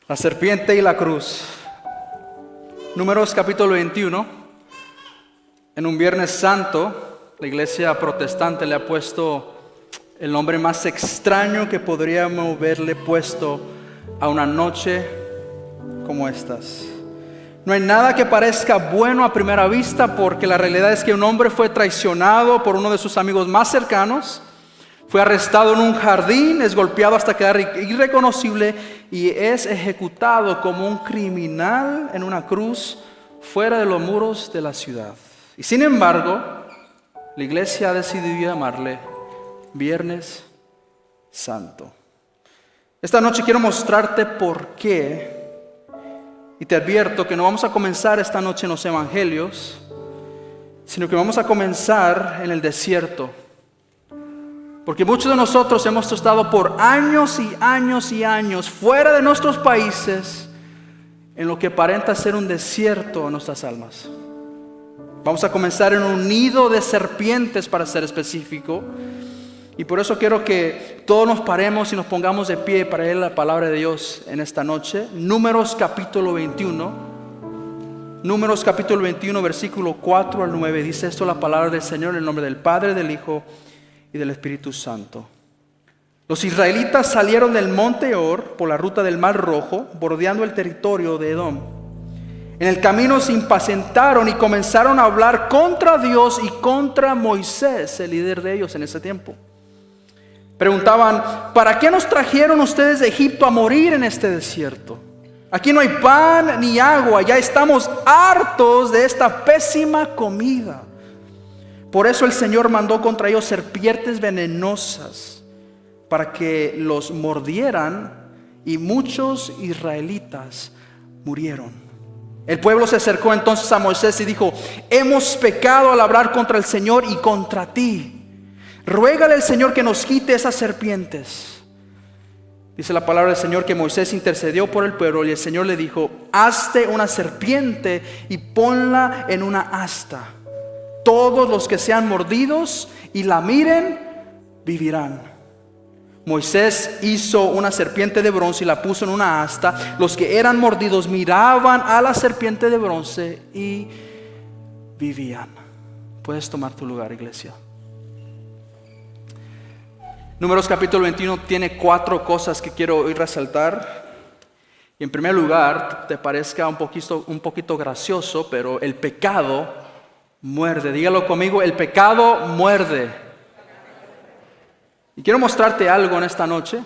La serpiente y la cruz. Números capítulo 21. En un Viernes Santo, la iglesia protestante le ha puesto el nombre más extraño que podríamos haberle puesto a una noche como estas. No hay nada que parezca bueno a primera vista, porque la realidad es que un hombre fue traicionado por uno de sus amigos más cercanos. Fue arrestado en un jardín, es golpeado hasta quedar irreconocible y es ejecutado como un criminal en una cruz fuera de los muros de la ciudad. Y sin embargo, la iglesia ha decidido llamarle Viernes Santo. Esta noche quiero mostrarte por qué, y te advierto que no vamos a comenzar esta noche en los evangelios, sino que vamos a comenzar en el desierto. Porque muchos de nosotros hemos estado por años y años y años fuera de nuestros países en lo que aparenta ser un desierto en nuestras almas. Vamos a comenzar en un nido de serpientes, para ser específico. Y por eso quiero que todos nos paremos y nos pongamos de pie para leer la palabra de Dios en esta noche. Números capítulo 21. Números capítulo 21, versículo 4 al 9. Dice esto la palabra del Señor en el nombre del Padre, del Hijo y del Espíritu Santo. Los israelitas salieron del monte Or por la ruta del Mar Rojo, bordeando el territorio de Edom. En el camino se impacientaron y comenzaron a hablar contra Dios y contra Moisés, el líder de ellos en ese tiempo. Preguntaban: ¿para qué nos trajeron ustedes de Egipto a morir en este desierto? Aquí no hay pan ni agua, ya estamos hartos de esta pésima comida. Por eso el Señor mandó contra ellos serpientes venenosas para que los mordieran, y muchos israelitas murieron. El pueblo se acercó entonces a Moisés y dijo: hemos pecado al hablar contra el Señor y contra ti. Ruégale al Señor que nos quite esas serpientes. Dice la palabra del Señor que Moisés intercedió por el pueblo, y el Señor le dijo: hazte una serpiente y ponla en una asta. Todos los que sean mordidos y la miren vivirán. Moisés hizo una serpiente de bronce y la puso en una asta. Los que eran mordidos miraban a la serpiente de bronce y vivían. Puedes tomar tu lugar, iglesia. Números capítulo 21 tiene 4 cosas que quiero hoy resaltar. Y en primer lugar, te parezca un poquito gracioso, pero el pecado muerde. Dígalo conmigo: el pecado muerde. Y quiero mostrarte algo en esta noche.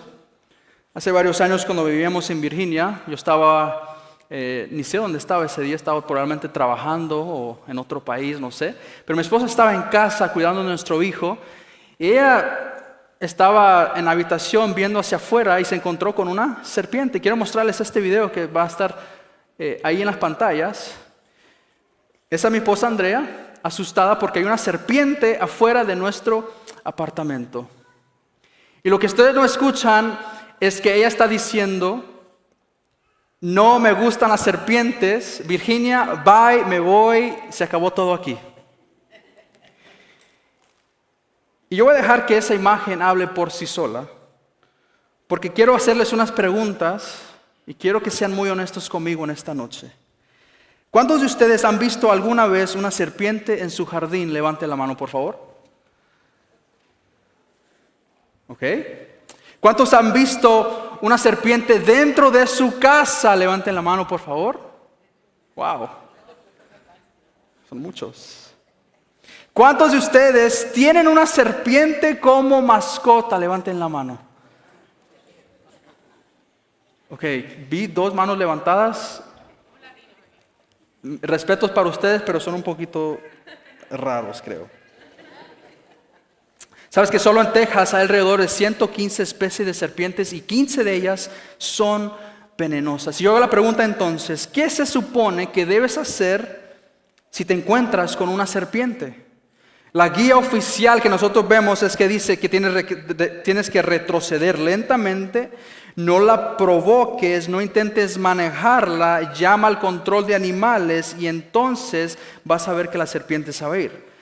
Hace varios años, cuando vivíamos en Virginia, yo estaba, ni sé dónde estaba ese día, estaba probablemente trabajando o en otro país, no sé. Pero mi esposa estaba en casa cuidando de nuestro hijo, y ella estaba en la habitación viendo hacia afuera y se encontró con una serpiente. Quiero mostrarles este video que va a estar ahí en las pantallas. Esa es mi esposa Andrea, asustada porque hay una serpiente afuera de nuestro apartamento. Y lo que ustedes no escuchan es que ella está diciendo: no me gustan las serpientes, Virginia, bye, me voy, se acabó todo aquí. Y yo voy a dejar que esa imagen hable por sí sola, porque quiero hacerles unas preguntas y quiero que sean muy honestos conmigo en esta noche. ¿Cuántos de ustedes han visto alguna vez una serpiente en su jardín? Levante la mano, por favor. ¿Ok? ¿Cuántos han visto una serpiente dentro de su casa? Levanten la mano, por favor. Wow. Son muchos. ¿Cuántos de ustedes tienen una serpiente como mascota? Levanten la mano. Ok, vi 2 manos levantadas. Respetos para ustedes, pero son un poquito raros, creo. ¿Sabes que solo en Texas hay alrededor de 115 especies de serpientes y 15 de ellas son venenosas? Y yo hago la pregunta entonces: ¿qué se supone que debes hacer si te encuentras con una serpiente? La guía oficial que nosotros vemos es que dice que tienes que retroceder lentamente, no la provoques, no intentes manejarla, llama al control de animales y entonces vas a ver que la serpiente se va a ir.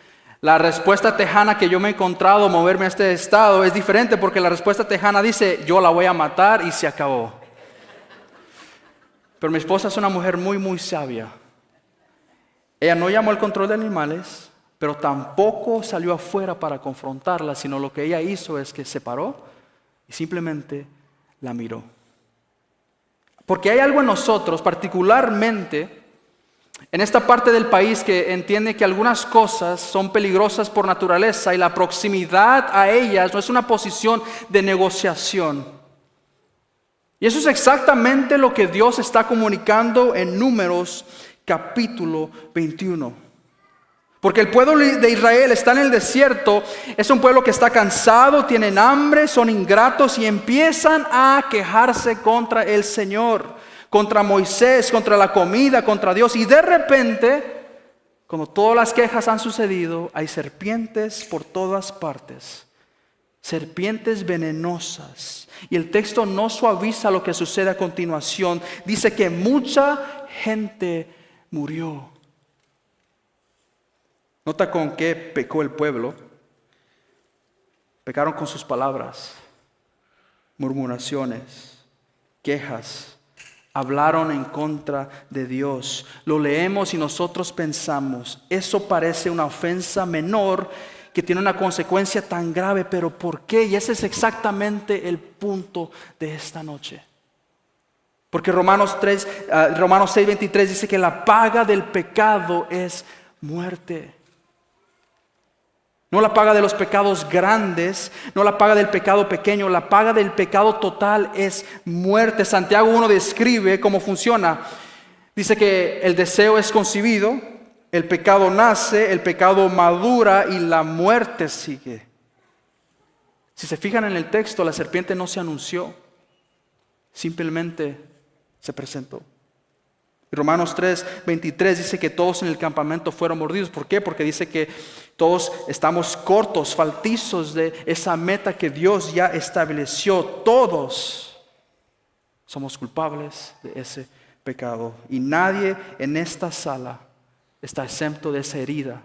La respuesta tejana que yo me he encontrado moverme a este estado es diferente, porque la respuesta tejana dice: yo la voy a matar y se acabó. Pero mi esposa es una mujer muy, muy sabia. Ella no llamó al control de animales, pero tampoco salió afuera para confrontarla, sino lo que ella hizo es que se paró y simplemente la miró. Porque hay algo en nosotros, particularmente en esta parte del país, que entiende que algunas cosas son peligrosas por naturaleza y la proximidad a ellas no es una posición de negociación. Y eso es exactamente lo que Dios está comunicando en Números capítulo 21. Porque el pueblo de Israel está en el desierto, es un pueblo que está cansado, tienen hambre, son ingratos y empiezan a quejarse contra el Señor, contra Moisés, contra la comida, contra Dios. Y de repente, cuando todas las quejas han sucedido, hay serpientes por todas partes, serpientes venenosas. Y el texto no suaviza lo que sucede a continuación. Dice que mucha gente murió. Nota con qué pecó el pueblo. Pecaron con sus palabras, murmuraciones, quejas. Hablaron en contra de Dios. Lo leemos y nosotros pensamos, eso parece una ofensa menor que tiene una consecuencia tan grave, pero ¿por qué? Y ese es exactamente el punto de esta noche. Porque Romanos 6:23 dice que la paga del pecado es muerte. No la paga de los pecados grandes, no la paga del pecado pequeño, la paga del pecado total es muerte. Santiago 1 describe cómo funciona. Dice que el deseo es concebido, el pecado nace, el pecado madura y la muerte sigue. Si se fijan en el texto, la serpiente no se anunció, simplemente se presentó. Romanos 3:23 dice que todos en el campamento fueron mordidos. ¿Por qué? Porque dice que todos estamos cortos, faltizos de esa meta que Dios ya estableció. Todos somos culpables de ese pecado. Y nadie en esta sala está exento de esa herida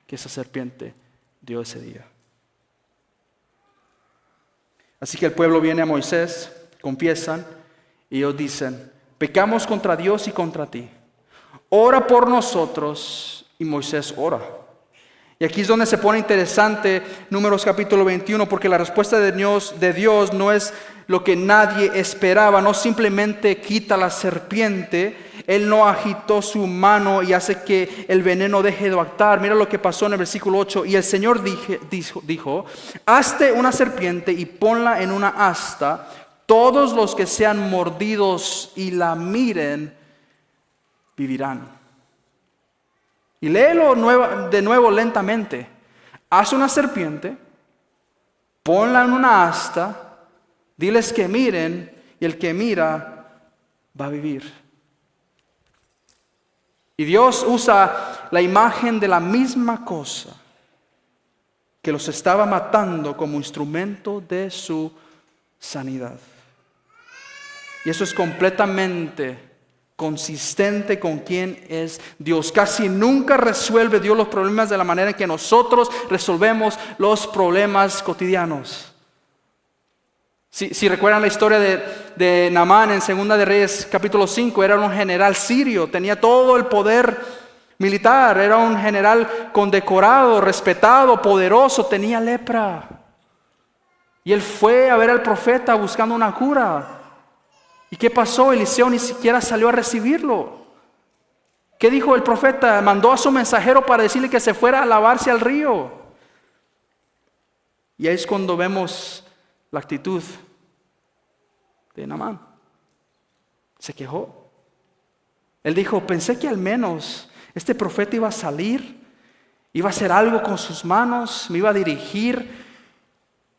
que esa serpiente dio ese día. Así que el pueblo viene a Moisés, confiesan y ellos dicen: pecamos contra Dios y contra ti. Ora por nosotros. Y Moisés ora. Y aquí es donde se pone interesante Números capítulo 21, porque la respuesta de Dios no es lo que nadie esperaba. No simplemente quita la serpiente. Él no agitó su mano y hace que el veneno deje de actuar. Mira lo que pasó en el versículo 8. Y el Señor dijo: hazte una serpiente y ponla en una asta. Todos los que sean mordidos y la miren, vivirán. Y léelo de nuevo lentamente. Haz una serpiente, ponla en una asta, diles que miren, y el que mira va a vivir. Y Dios usa la imagen de la misma cosa que los estaba matando como instrumento de su sanidad. Y eso es completamente consistente con quién es Dios. Casi nunca resuelve Dios los problemas de la manera en que nosotros resolvemos los problemas cotidianos. Si recuerdan la historia de Naamán en Segunda de Reyes capítulo 5, era un general sirio, tenía todo el poder militar, era un general condecorado, respetado, poderoso, tenía lepra. Y él fue a ver al profeta buscando una cura. ¿Y qué pasó? Eliseo ni siquiera salió a recibirlo. ¿Qué dijo el profeta? Mandó a su mensajero para decirle que se fuera a lavarse al río. Y ahí es cuando vemos la actitud de Naamán. Se quejó. Él dijo: pensé que al menos este profeta iba a salir, iba a hacer algo con sus manos, me iba a dirigir.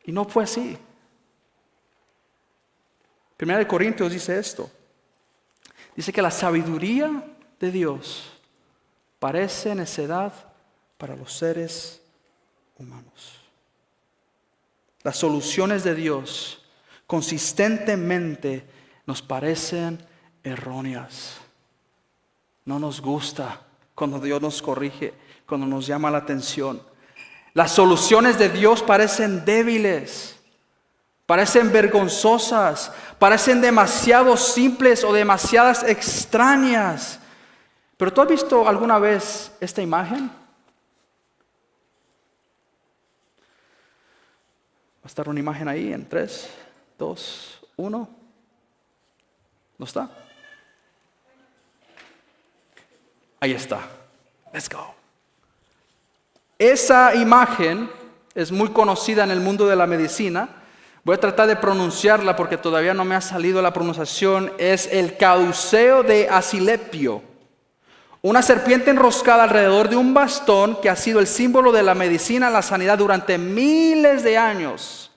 Y no fue así. Primera de Corintios dice esto. Dice que la sabiduría de Dios parece necedad para los seres humanos. Las soluciones de Dios consistentemente nos parecen erróneas. No nos gusta cuando Dios nos corrige, cuando nos llama la atención. Las soluciones de Dios parecen débiles. parecen vergonzosas, parecen demasiado simples o demasiadas extrañas. Pero ¿tú has visto alguna vez esta imagen? Va a estar una imagen ahí en 3, 2, 1. ¿No está? Ahí está. Let's go. Esa imagen es muy conocida en el mundo de la medicina. Voy a tratar de pronunciarla porque todavía no me ha salido la pronunciación. Es el caduceo de Asilepio. Una serpiente enroscada alrededor de un bastón que ha sido el símbolo de la medicina y la sanidad durante miles de años.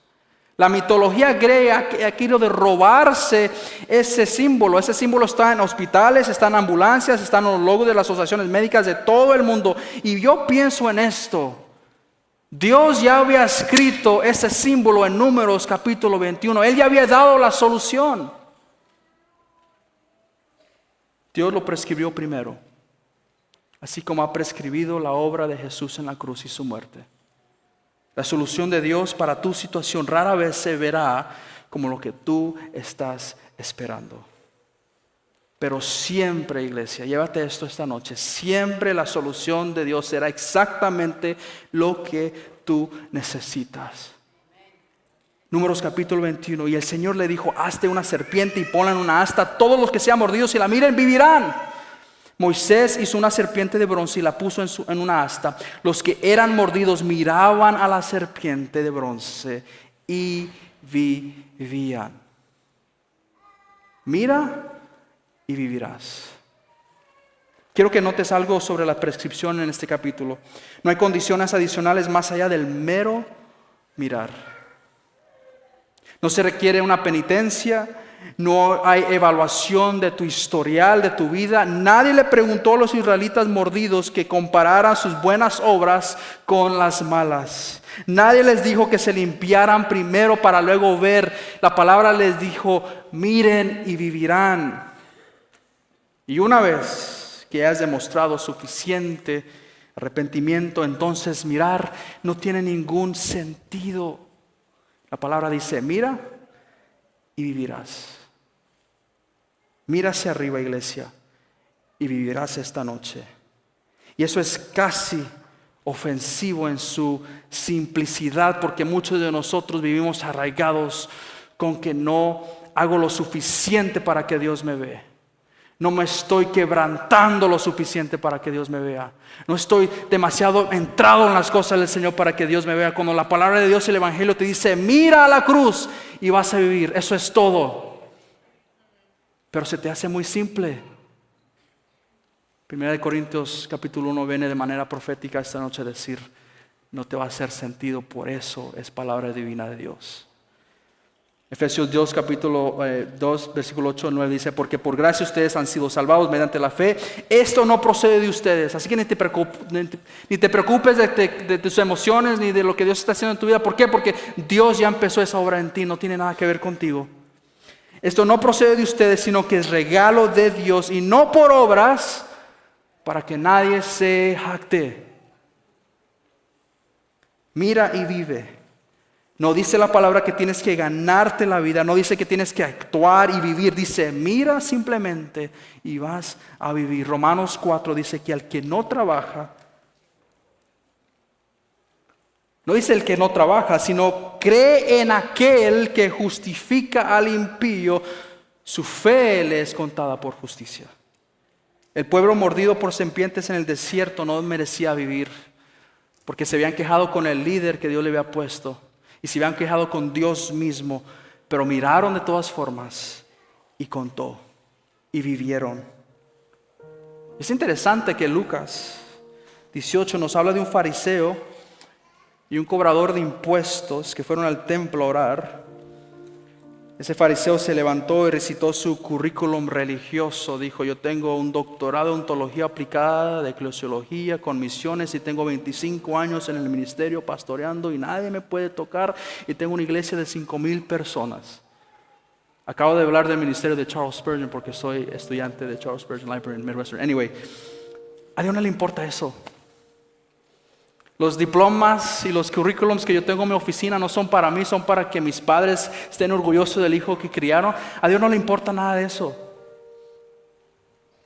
La mitología griega ha querido de robarse ese símbolo. Ese símbolo está en hospitales, está en ambulancias, está en los logos de las asociaciones médicas de todo el mundo. Y yo pienso en esto. Dios ya había escrito ese símbolo en Números capítulo 21. Él ya había dado la solución. Dios lo prescribió primero, así como ha prescribido la obra de Jesús en la cruz y su muerte. La solución de Dios para tu situación rara vez se verá como lo que tú estás esperando. Pero siempre, iglesia, llévate esto esta noche, siempre la solución de Dios será exactamente lo que tú necesitas. Números capítulo 21, y el Señor le dijo, hazte una serpiente y ponla en una asta, todos los que sean mordidos y la miren vivirán. Moisés hizo una serpiente de bronce y la puso en una asta. Los que eran mordidos miraban a la serpiente de bronce y vivían. Mira y vivirás. Quiero que notes algo sobre la prescripción en este capítulo. No hay condiciones adicionales más allá del mero mirar. No se requiere una penitencia, no hay evaluación de tu historial, de tu vida. Nadie le preguntó a los israelitas mordidos que compararan sus buenas obras con las malas. Nadie les dijo que se limpiaran primero para luego ver. La palabra les dijo, miren y vivirán. Y una vez que has demostrado suficiente arrepentimiento, entonces mirar no tiene ningún sentido. La palabra dice, mira y vivirás. Mira hacia arriba, iglesia, y vivirás esta noche. Y eso es casi ofensivo en su simplicidad, porque muchos de nosotros vivimos arraigados con que no hago lo suficiente para que Dios me vea. No me estoy quebrantando lo suficiente para que Dios me vea. No estoy demasiado entrado en las cosas del Señor para que Dios me vea. Cuando la palabra de Dios y el Evangelio te dice, mira a la cruz y vas a vivir. Eso es todo. Pero se te hace muy simple. 1 Corintios capítulo 1 viene de manera profética esta noche a decir, no te va a hacer sentido, por eso es palabra divina de Dios. Efesios 2 capítulo 2 versículo 8 al 9 dice, porque por gracia ustedes han sido salvados mediante la fe. Esto no procede de ustedes, así que ni te preocupes de tus emociones ni de lo que Dios está haciendo en tu vida. ¿Por qué? Porque Dios ya empezó esa obra en ti, no tiene nada que ver contigo. Esto no procede de ustedes, sino que es regalo de Dios y no por obras, para que nadie se jacte. Mira y vive. No dice la palabra que tienes que ganarte la vida, no dice que tienes que actuar y vivir, dice mira simplemente y vas a vivir. Romanos 4 dice que al que no trabaja, no dice el que no trabaja, sino cree en aquel que justifica al impío, su fe le es contada por justicia. El pueblo mordido por serpientes en el desierto no merecía vivir, porque se habían quejado con el líder que Dios le había puesto. Y se habían quejado con Dios mismo, pero miraron de todas formas y contó y vivieron. Es interesante que Lucas 18 nos habla de un fariseo y un cobrador de impuestos que fueron al templo a orar. Ese fariseo se levantó y recitó su currículum religioso. Dijo, yo tengo un doctorado en ontología aplicada, de eclesiología, con misiones, y tengo 25 años en el ministerio pastoreando y nadie me puede tocar, y tengo una iglesia de 5,000 personas. Acabo de hablar del ministerio de Charles Spurgeon porque soy estudiante de Charles Spurgeon Library en Midwestern. Anyway, ¿a Dios no le importa eso? Los diplomas y los currículums que yo tengo en mi oficina no son para mí, son para que mis padres estén orgullosos del hijo que criaron. A Dios no le importa nada de eso.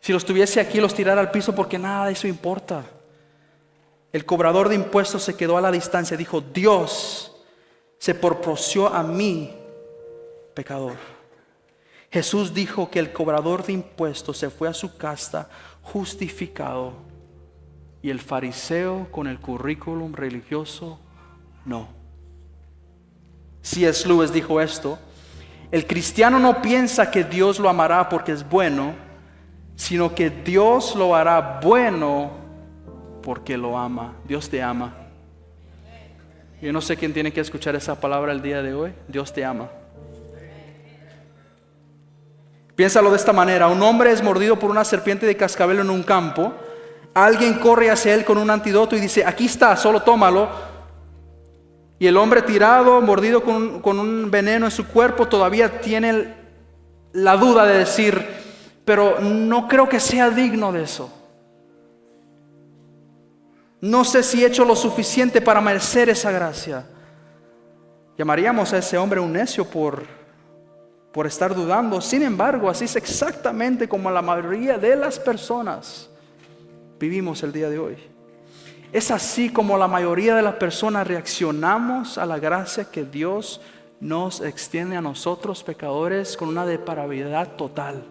Si los tuviese aquí, los tirara al piso porque nada de eso importa. El cobrador de impuestos se quedó a la distancia. Dijo, Dios se propició a mí, pecador. Jesús dijo que el cobrador de impuestos se fue a su casa justificado y el fariseo con el currículum religioso no. C.S. Lewis dijo esto: el cristiano no piensa que Dios lo amará porque es bueno, sino que Dios lo hará bueno porque lo ama. Dios te ama. Yo no sé quién tiene que escuchar esa palabra el día de hoy. Dios te ama. Piénsalo de esta manera: un hombre es mordido por una serpiente de cascabel en un campo. Alguien corre hacia él con un antídoto y dice, aquí está, solo tómalo. Y el hombre tirado, mordido con un veneno en su cuerpo, todavía tiene la duda de decir, pero no creo que sea digno de eso. No sé si he hecho lo suficiente para merecer esa gracia. Llamaríamos a ese hombre un necio por estar dudando. Sin embargo, así es exactamente como la mayoría de las personas vivimos el día de hoy. Es así como la mayoría de las personas reaccionamos a la gracia que Dios nos extiende a nosotros pecadores con una depravidad total,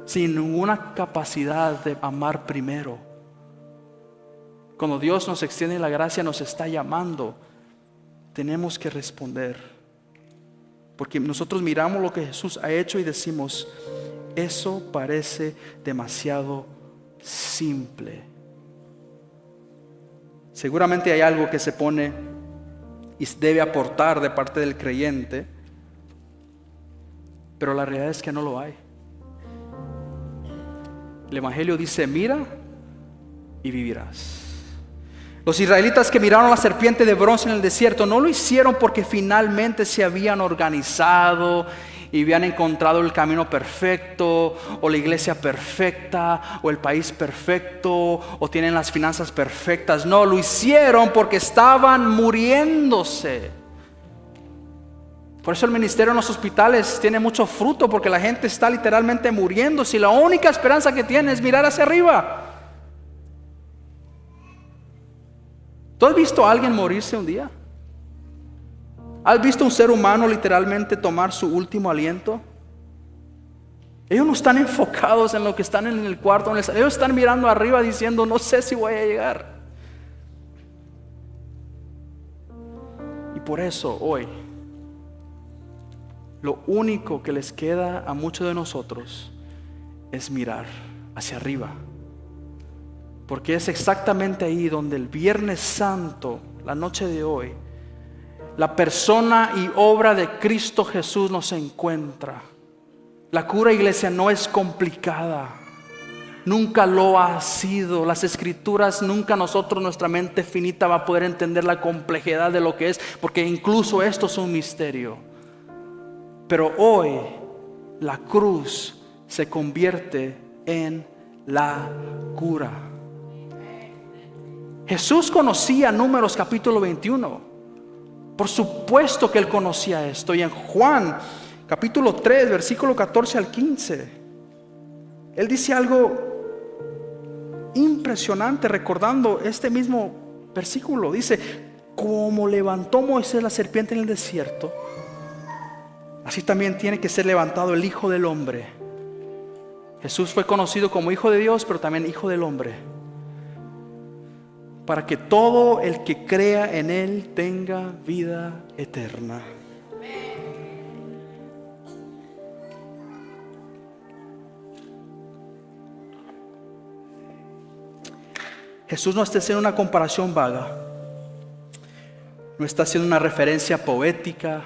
sin ninguna capacidad de amar primero. Cuando Dios nos extiende la gracia, nos está llamando, tenemos que responder, porque nosotros miramos lo que Jesús ha hecho y decimos, eso parece demasiado simple. Seguramente hay algo que se pone y debe aportar de parte del creyente, pero la realidad es que no lo hay. El Evangelio dice, mira y vivirás. Los israelitas que miraron a la serpiente de bronce en el desierto no lo hicieron porque finalmente se habían organizado y habían encontrado el camino perfecto, o la iglesia perfecta, o el país perfecto, o tienen las finanzas perfectas. No, lo hicieron porque estaban muriéndose. Por eso el ministerio en los hospitales tiene mucho fruto, porque la gente está literalmente muriéndose y la única esperanza que tiene es mirar hacia arriba. ¿Tú has visto a alguien morirse un día? ¿Has visto un ser humano literalmente tomar su último aliento? Ellos no están enfocados en lo que están en el cuarto. Ellos están mirando arriba diciendo, no sé si voy a llegar. Y por eso hoy, lo único que les queda a muchos de nosotros es mirar hacia arriba. Porque es exactamente ahí donde el Viernes Santo, la noche de hoy, la persona y obra de Cristo Jesús nos encuentra. La cura, iglesia, no es complicada. Nunca lo ha sido. Las Escrituras, nunca nuestra mente finita va a poder entender la complejidad de lo que es, porque incluso esto es un misterio. Pero hoy la cruz se convierte en la cura. Jesús conocía Números capítulo 21. Por supuesto que Él conocía esto. Y en Juan capítulo 3, versículo 14 al 15, Él dice algo impresionante recordando este mismo versículo. Dice, como levantó Moisés la serpiente en el desierto, así también tiene que ser levantado el Hijo del Hombre. Jesús fue conocido como Hijo de Dios, pero también Hijo del Hombre, para que todo el que crea en Él tenga vida eterna. Jesús no está haciendo una comparación vaga, no está haciendo una referencia poética,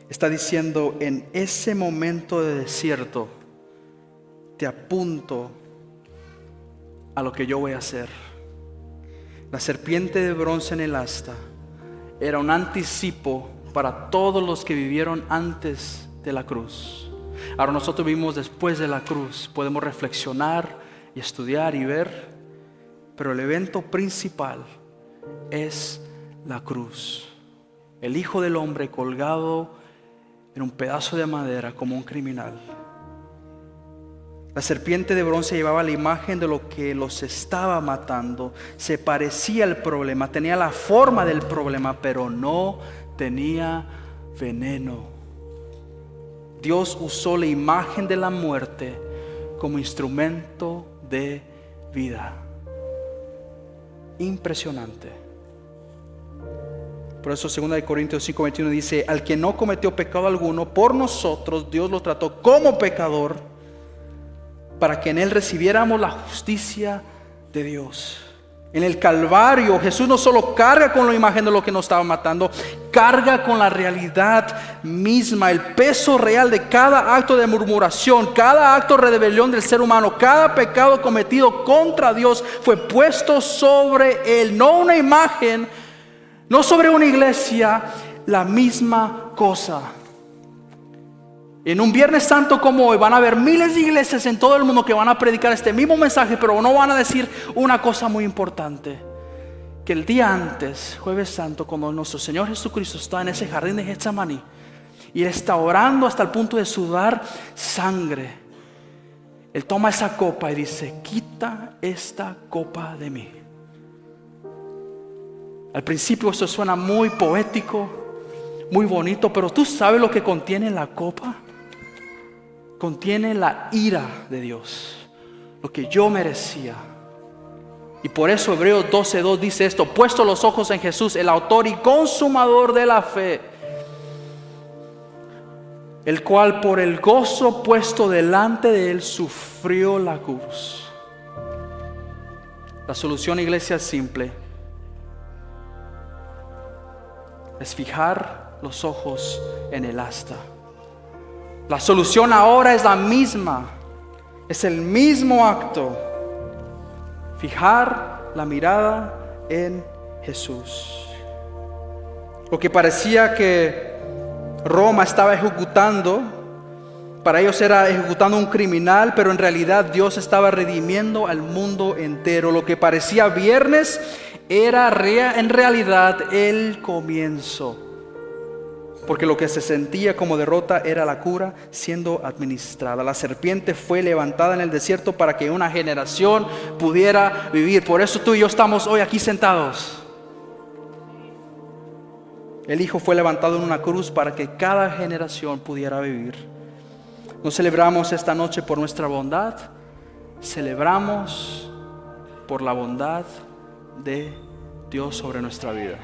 está diciendo, en ese momento de desierto, te apunto a lo que yo voy a hacer. La serpiente de bronce en el asta era un anticipo para todos los que vivieron antes de la cruz. Ahora nosotros vivimos después de la cruz, podemos reflexionar y estudiar y ver, pero el evento principal es la cruz. El Hijo del Hombre colgado en un pedazo de madera como un criminal. La serpiente de bronce llevaba la imagen de lo que los estaba matando. Se parecía al problema, tenía la forma del problema, pero no tenía veneno. Dios usó la imagen de la muerte como instrumento de vida. Impresionante. Por eso 2 Corintios 5:21 dice: al que no cometió pecado alguno, por nosotros Dios lo trató como pecador, para que en él recibiéramos la justicia de Dios. En el Calvario Jesús no solo carga con la imagen de lo que nos estaba matando, carga con la realidad misma, el peso real de cada acto de murmuración, cada acto de rebelión del ser humano, cada pecado cometido contra Dios fue puesto sobre él. No una imagen, no sobre una iglesia, la misma cosa. En un Viernes Santo como hoy van a haber miles de iglesias en todo el mundo que van a predicar este mismo mensaje, pero no van a decir una cosa muy importante: que el día antes, Jueves Santo, cuando nuestro Señor Jesucristo está en ese jardín de Getsemaní y Él está orando hasta el punto de sudar sangre, Él toma esa copa y dice: quita esta copa de mí. Al principio esto suena muy poético, muy bonito, pero ¿tú sabes lo que contiene la copa? Contiene la ira de Dios, lo que yo merecía. Y por eso Hebreos 12:2 dice esto: puesto los ojos en Jesús, el autor y consumador de la fe, el cual por el gozo puesto delante de él sufrió la cruz. La solución, iglesia, es simple: es fijar los ojos en el asta. La solución ahora es la misma, es el mismo acto: fijar la mirada en Jesús. Lo que parecía que Roma estaba ejecutando, para ellos era ejecutando un criminal, pero en realidad Dios estaba redimiendo al mundo entero. Lo que parecía viernes era en realidad el comienzo, porque lo que se sentía como derrota era la cura siendo administrada. La serpiente fue levantada en el desierto para que una generación pudiera vivir. Por eso tú y yo estamos hoy aquí sentados. El Hijo fue levantado en una cruz para que cada generación pudiera vivir. No celebramos esta noche por nuestra bondad, celebramos por la bondad de Dios sobre nuestra vida.